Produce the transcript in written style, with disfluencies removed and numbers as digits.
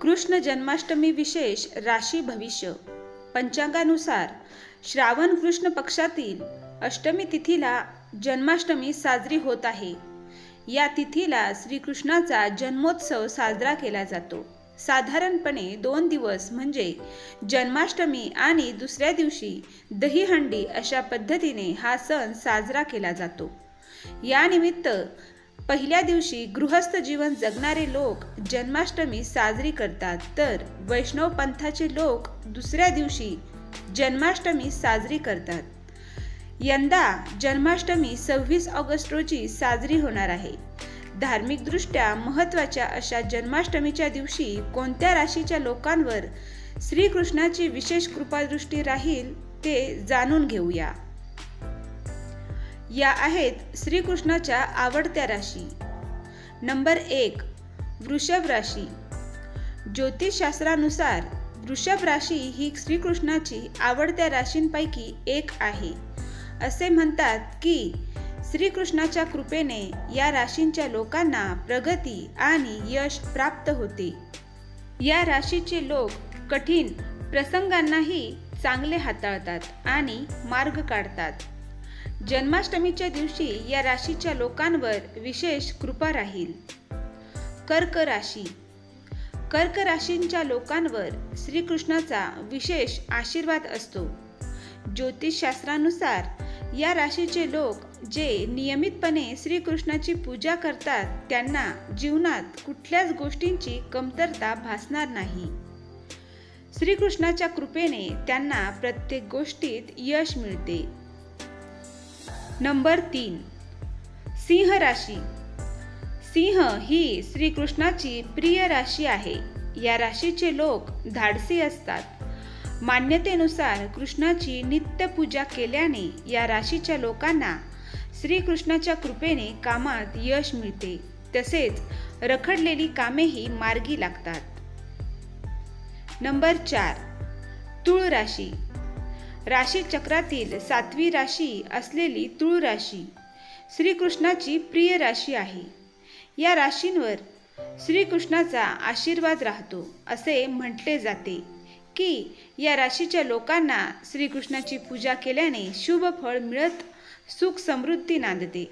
कृष्ण जन्माष्टमी विशेष राशी भविष्य. पंचांगानुसार श्रावण कृष्ण पक्षातील अष्टमी तिथीला जन्माष्टमी साजरी होत आहे. या तिथीला श्रीकृष्णाचा जन्मोत्सव साजरा केला जातो. साधारणपणे 2 दिवस म्हणजे जन्माष्टमी आणि दुसऱ्या दिवशी दहीहंडी अशा पद्धतीने हा सण साजरा केला जातो. या निमित्त पहिल्या दिवशी गृहस्थ जीवन जगणारे लोक जन्माष्टमी साजरी करतात, तर वैष्णव पंथाचे लोक दुसऱ्या दिवशी जन्माष्टमी साजरी करतात. यंदा जन्माष्टमी 26 ऑगस्ट रोजी साजरी होणार आहे. धार्मिकदृष्ट्या महत्त्वाच्या अशा जन्माष्टमीच्या दिवशी कोणत्या राशीच्या लोकांवर श्रीकृष्णाची विशेष कृपादृष्टी राहील ते जाणून घेऊया. या आहेत श्रीकृष्णाच्या आवडत्या राशी. नंबर 1, वृषभ राशी. ज्योतिषशास्त्रानुसार वृषभ राशी ही श्रीकृष्णाची आवडत्या राशींपैकी एक आहे. असे म्हणतात की श्रीकृष्णाच्या कृपेने या राशींच्या लोकांना प्रगती आणि यश प्राप्त होते. या राशीचे लोक कठीण प्रसंगांनाही चांगले हाताळतात आणि मार्ग काढतात. जन्माष्टमीच्या दिवशी या राशीच्या लोकांवर विशेष कृपा राहील. कर्क राशी. कर्क राशींच्या लोकांवर श्रीकृष्णाचा विशेष आशीर्वाद असतो. ज्योतिषशास्त्रानुसार या राशीचे लोक जे नियमितपणे श्रीकृष्णाची पूजा करतात त्यांना जीवनात कुठल्याच गोष्टींची कमतरता भासणार नाही. श्रीकृष्णाच्या कृपेने त्यांना प्रत्येक गोष्टीत यश मिळते. नंबर 3, सिंह राशी. सिंह ही श्रीकृष्णाची प्रिय राशी आहे. या राशीचे लोक धाडसी असतात. मान्यतेनुसार कृष्णाची नित्य पूजा केल्याने या राशीच्या लोकांना श्रीकृष्णाच्या कृपेने कामात यश मिळते. तसेच रखडलेली कामेही मार्गी लागतात. नंबर 4, तुळ राशी. राशी चक्रातील 7वी राशी असलेली तुळ राशी श्रीकृष्णाची प्रिय राशी आहे. या राशींवर श्रीकृष्णाचा आशीर्वाद राहतो. असे म्हटले जाते की या राशीच्या लोकांना श्रीकृष्णाची पूजा केल्याने शुभ फळ मिळत सुख समृद्धी नांदते.